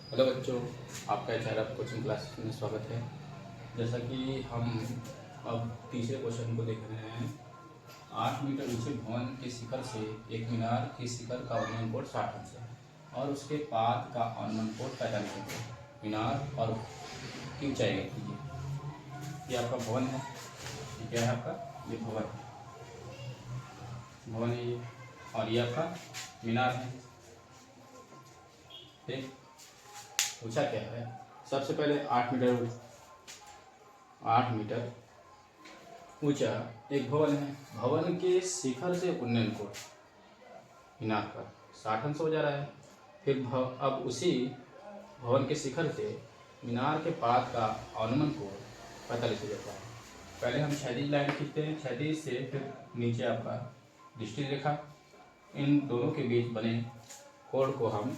Hello बच्चों, आपका HRF coaching class में स्वागत है। जैसा कि हम अब तीसरे क्वेश्चन को देख रहे हैं। 8 मीटर ऊंचे भवन के शिखर से एक मीनार के शिखर का अनुमान कोण 60 अंश है और उसके पाद का अनुमान कोण 45 अंश है। मीनार और की ऊंचाई कीजिए। ये आपका भवन है। ये क्या है आपका? ये भवन है ये, और ये आपका मीनार है। ठीक, पूछा क्या है? सबसे पहले 8 मीटर ऊंचा एक भवन है। भवन के शिखर से उन्नयन कोण मीनार पर 60 अंश हो जा रहा है। फिर अब उसी भवन के शिखर से मीनार के पाद का अनुमान कोण 45 हो जाता है। पहले हम क्षैतिज लाइन खींचते हैं, क्षैतिज से फिर नीचे आपका दृष्टि रेखा, इन दोनों के बीच बने कोण को हम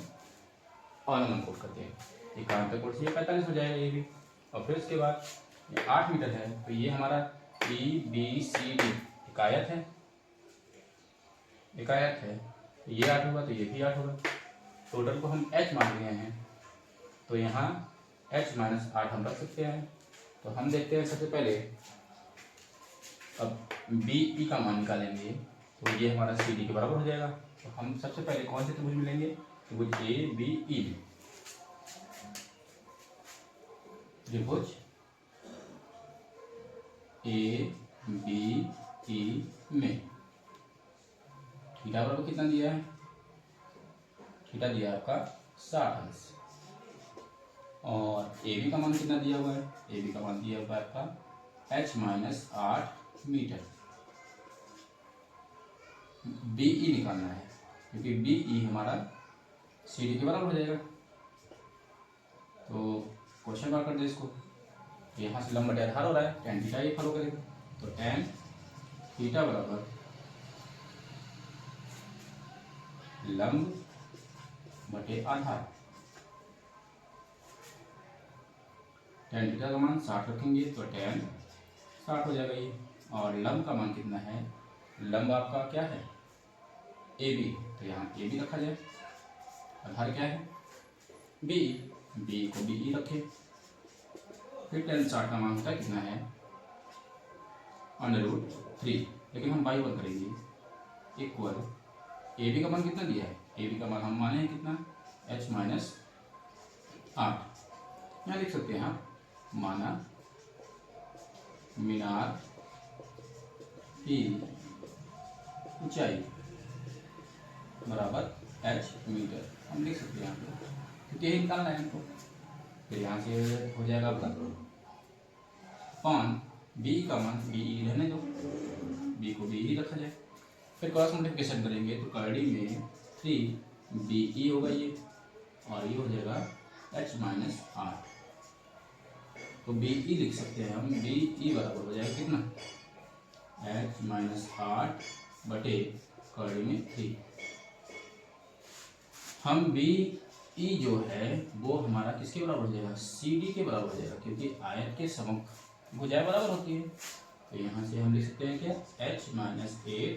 अनुमान कोण करते हैं। एकांतर कोण से ये 45 हो जाएगा ये भी। और फिर उसके बाद ये 8 मीटर है, तो ये हमारा ABCD इकायत है। तो ये 8 होगा, तो ये भी 8 होगा। टोटल को हम H मान रहे हैं, तो यहाँ H-8 हम रख सकते हैं। तो हम देखते हैं सबसे पहले, अब BE का मान निकालेंगे तो ये हमारा CD के बराबर हो जाएगा। तो हम सबसे पहले कौन से त्रिभुज मिलेंगे? त्रिभुज ABE में। त्रिभुज ABE में थीटा बराबर कितना दिया है? थीटा दिया है आपका 60 अंश। और AB का मान कितना दिया हुआ है? AB का मान दिया हुआ है आपका H-8 मीटर। BE निकालना है, क्योंकि BE हमारा CD के बराबर हो जाएगा। तो क्वेश्चन मार्क कर दे इसको। यहाँ से लंब बटे आधार हो रहा है, tan थीटा ये फॉलो करेगा। तो tan थीटा बराबर लंब बटे आधार। tan थीटा का मान 60 रखेंगे तो tan 60 हो जाएगा ये। और लंब का मान कितना है? लंब आपका क्या है? AB, तो यहाँ AB रखा जाए। आधार क्या है? BE को BE रखे। फिर tan 60 का मान होता है कितना है? √3, लेकिन हम बाई 1 करेंगे इक्वल AB का मान कितना दिया है? AB का मान हम माने हैं कितना? H-8। यहाँ लिख सकते हैं आप, माना मीनार की ऊंचाई बराबर H मीटर। हम लिख सकते हैं यहाँ पे, क्योंकि यही निकालना है हमको। फिर यहाँ से हो जाएगा आपका पान BE का मान BE रहने दो, B को BE रखा जाए। फिर क्रॉस मल्टीप्लिकेशन करेंगे तो कड़ी में 3BE होगा ये, और ये हो जाएगा H-8। तो BE लिख सकते हैं हम, BE बराबर हो जाएगा कितना? H-8 बटे कड़ी में 3। हम BE जो है वो हमारा किसके बराबर हो जाएगा? CD के बराबर हो जाएगा, क्योंकि आयत के समक भुजाएं बराबर होती है। तो यहाँ से हम लिख सकते हैं क्या? H-8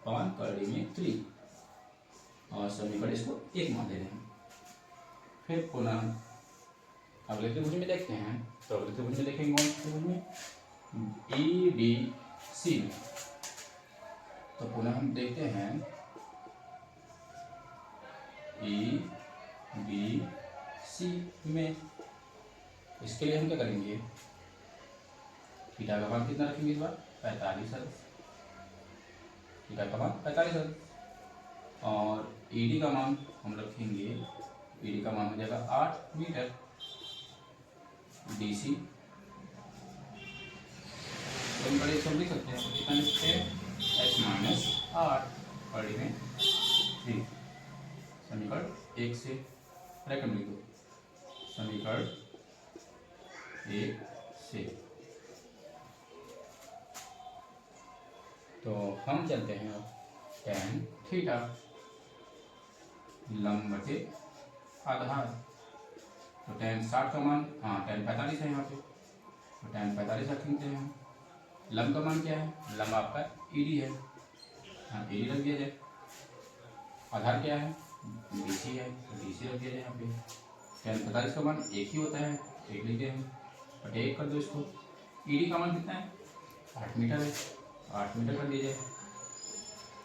पान कड़ी में 3, और समीकरण इसको 1 मान ले रहे हैं। फिर पुनः अगले त्रिभुज में देखते हैं। तो अगले त्रिभुज में देखेंगे कौन से त्रिभुज में? EDC में। तो पुनः हम देखते हैं EBC में। इसके लिए हम क्या करेंगे? थीटा का मान कितना रखेंगे इस बार? 45 अंश। थीटा का मान 45 अंश। और ED का मान हम रखेंगे, ED का मान हो जाएगा 8 मीटर। DC तो बड़े सब लिख सकते हैं, कितना लिखते हैं? H-8 कड़ी में 3। समीकरण 1 से रकम लिखो, समीकरण 1 से। तो हम चलते हैं अब tan थीटा लंब बटे आधार। तो tan 60 का मान, tan 45 है यहाँ पे, तो tan 45 रखेंगे हम। लंब का मान क्या है? लंब आपका ED है, ED रख दिया जाए। आधार क्या है? BC है, तो BC रख दिया जाए यहाँ पे। tan 45 का मान एक ही होता है, एक लिख दिया हम, बटे एक कर दो इसको। ईडी का मान कितना है, 8 मीटर है, 8 मीटर कर दीजिए।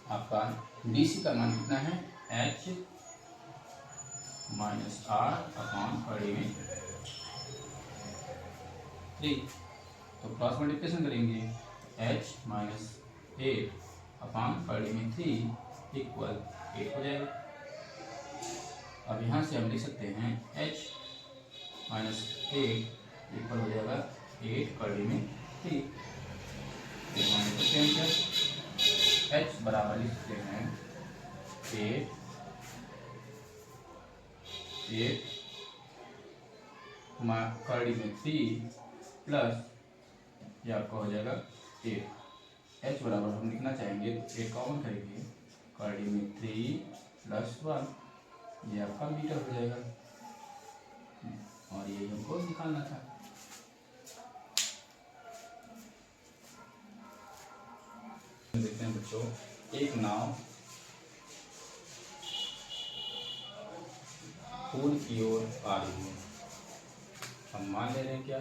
आपका डीसी का मान कितना है, h माइनस r अपॉन बड़े में 3। तो क्रॉस मल्टीप्लिकेशन करेंगे, h माइनस 8 अपॉन बड़े में 3 इक्वल 8 हो जाएगा। अब यहाँ से हम लिख सकते हैं h माइनस 8 इक्वल हो जाएगा 8 बड़े में 3। मान सकते हैं क्या, h बराबर लिख सकते हैं 8 कड़ी में 3 प्लस ये आपका हो जाएगा 8। h बराबर हम लिखना चाहेंगे तो 8 कॉमन करेंगे, कड़ी में 3 प्लस 1, ये आपका मीटर हो जाएगा। और ये हमको निकालना था। देखते हैं बच्चों, एक नाव पुल की ओर आ रही है। हम मान ले रहे हैं क्या,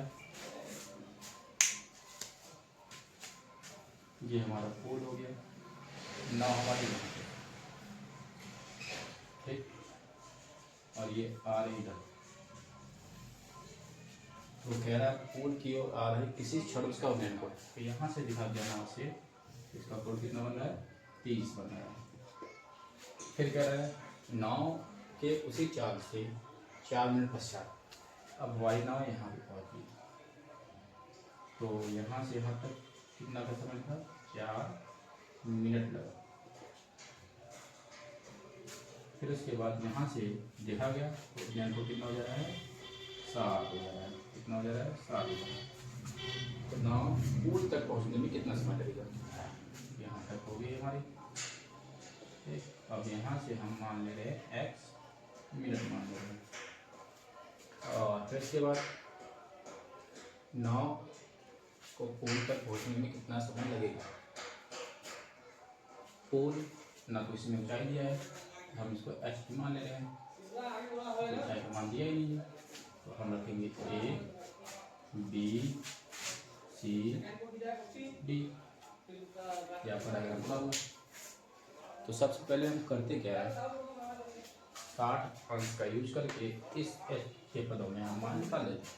ये हमारा पुल हो गया, नाव हमारी यहाँ पे, ठीक, और ये आ रही इधर। तो कह रहा है पुल की ओर आ रही किसी क्षण उसका उन्नयन कोण, तो यहाँ से दिखा दिया नाव से, इसका कोण कितना बन रहा है, 30 बन रहा है। फिर कह रहा है नाव के उसी चाल से 4 मिनट पश्चात अब हमारी नाव यहाँ पे पहुँची, तो यहाँ से यहाँ तक कितना का समय था, 4 मिनट लगा। फिर उसके बाद यहाँ से देखा गया तो ज्ञान को कितना हो जा रहा है, 7 हो जा रहा है। कितना हो जा रहा है, 7 हो जा रहा है। तो नाव पुल तक पहुँचने में कितना समय लगेगा, यहाँ तक हो गई हमारी, ठीक। अब यहाँ से हम मान ले रहे हैं x मिनट मान ले रहे हैं। और फिर इसके बाद नाव को पुल तक पहुँचने में कितना समय लगेगा। पुल ना तो इसमें ऊंचाई दिया है, हम इसको h भी मान ले रहे हैं, ऊंचाई का मान दिया ही नहीं है, तो हम रखेंगे a b c d, ये आपका डायग्राम पूरा हुआ। तो सबसे पहले हम करते क्या है, 60 अंश का यूज करके इस h के पदों में हम मान निकाल लेते हैं।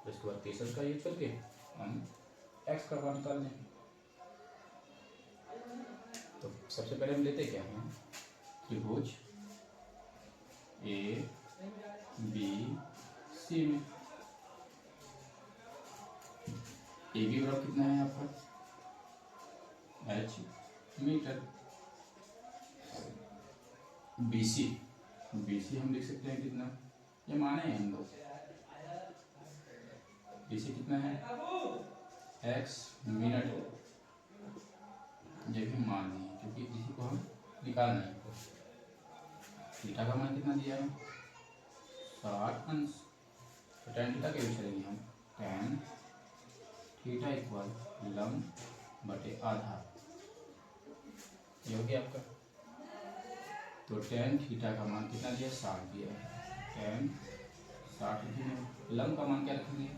तो इसके बाद 30 का यूज करके हम x का मान निकाल लें। तो सबसे पहले हम लेते क्या हैं, त्रिभुज a b c में ए बी बराबर कितना है आपका, h मीटर, बी सी हम लिख सकते हैं कितना, ये माने हैं हम लोग, बी सी कितना है, x मिनट, ये भी मान नहीं है क्योंकि इसी को हम निकालना है। थीटा का मान कितना दिया है, 60 अंश, तो tan थीटा का यूज करेंगे हम, tan थीटा इक्वल लंब बटे आधा, ये हो गया आपका। तो tan थीटा का मान कितना दिया, 60 दिया है, tan 60 रखेंगे, लंब का मान क्या रखेंगे,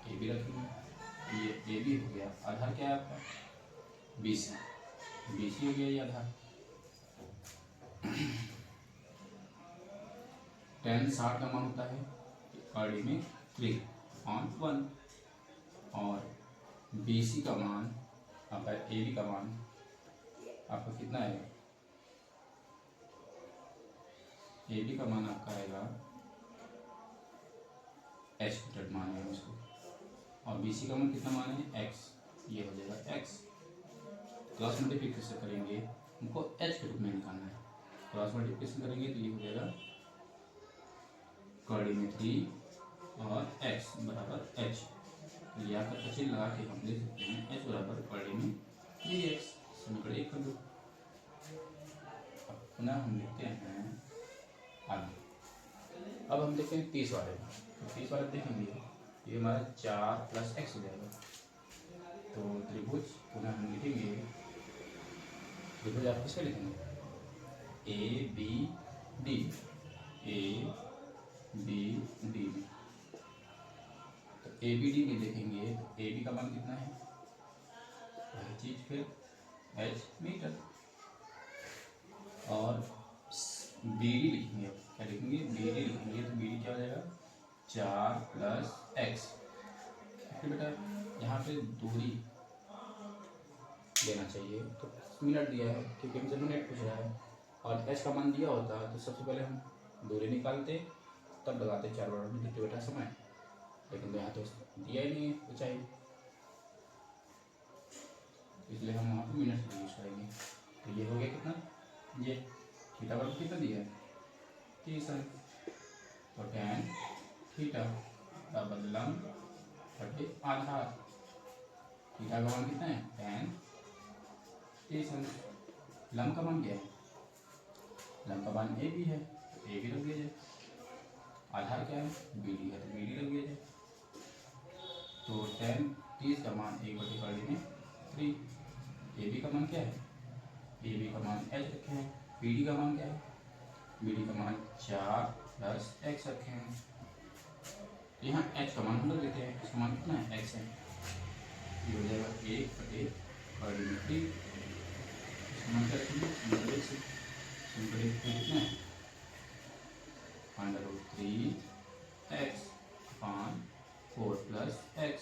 ए बी रखेंगे, ये ए बी हो गया, आधार क्या है आपका, BC हो गया ये आधार। tan 60 का मान होता है कड़ी में 3/1, और BC का मान आपका AB का मान आपका कितना है, AB का मान आपका आएगा h मीटर मान है उसको, और BC का मान कितना मान है, x, ये हो जाएगा x। क्रॉस मल्टीप्लिकेशन करेंगे, हमको h के रूप में निकालना है, क्रॉस मल्टीप्लिकेशन करेंगे तो ये हो जाएगा कड़ी में 3 और x बराबर h, या का चिन्ह लगा के हम लिख सकते हैं h बराबर कड़ी में 3x, समीकरण 1 कर दो। अब पुनः हम लिखते हैं आगे, अब हम देखते हैं 30 वाले, तो 30 वाले देखेंगे ये हमारा 4 + x हो जाएगा। तो त्रिभुज पुनः हम लिखेंगे, त्रिभुज आप किसका लिखेंगे, A B D, A B D में। तो ए बी डी में देखेंगे तो ए बी का मान कितना है, वही चीज फिर एच मीटर, और बी डी लिखेंगे, क्या लिखेंगे, बी डी लिखेंगे तो बी डी क्या हो जाएगा 4 + x। फिर बेटा यहाँ पे दूरी लेना चाहिए, तो मिनट दिया है क्योंकि हमसे मिनट पूछ रहा है, और एच का मान दिया होता तो सबसे पहले हम दूरी निकालते तब लगाते 4 बराबर में कितने बेटा समय, लेकिन यहाँ तो दिया ही नहीं है ऊंचाई, इसलिए हम वहाँ पे मिनट यूज करेंगे। तो ये हो गया कितना, ये थीटा बराबर कितना दिया है 30 है, तो tan थीटा बराबर लंब बटे आधार, थीटा का मान कितना है tan 30 है, लंब का मान क्या है, लंब का मान ए बी है तो ए बी रख दिया जाए, आधार क्या है बी डी है तो बी डी रख दिया जाए। तो tan 30 का मान 1/3 ए बी का मान क्या है, ए बी का मान एच रखे हैं, बी डी का मान क्या है, बी डी का मान 4 + x रखे हैं, यहाँ h का मान हम लोग देते हैं, इसका मान कितना है x है, ये हो जाएगा 1/3, इसका मान क्या रखेंगे सिंपल से, सिंपल कितना है √3x अपान 4 + x,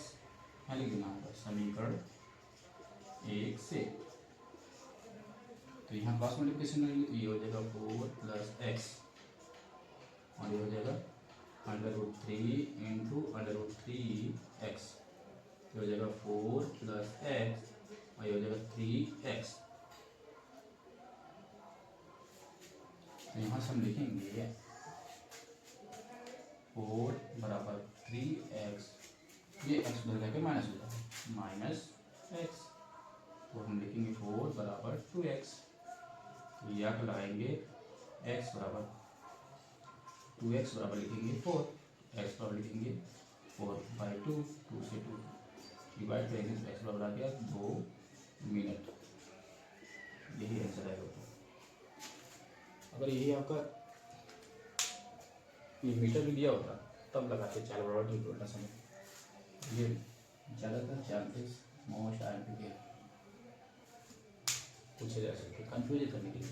यहाँ लिख देना होगा समीकरण 1 से। तो यहाँ क्रॉस मल्टीप्लिकेशन करेंगे तो ये हो जाएगा 4 + x, और ये हो जाएगा √3 × √3x, ये हो जाएगा 4 + x, और ये हो जाएगा 3x। तो यहाँ से हम लिखेंगे 4 बराबर 3x, ये x बदल करके माइनस हो जाएगा -x, तो हम लिखेंगे 4 बराबर 2x, तो यहाँ पर लगाएंगे x बराबर 2x बराबर लिखेंगे 4, x बराबर लिखेंगे 4/2, 2 से 2 डिवाइड करेंगे तो x बराबर आ गया 2 मिनट, यही आंसर आएगा। अगर यही आपका ये मीटर भी दिया होता तब लगाते 4 बराबर 2 उल्टा समय, ये ज़्यादातर चांसेस मोस्ट आर पूछे जा सकते कंफ्यूज करने के लिए।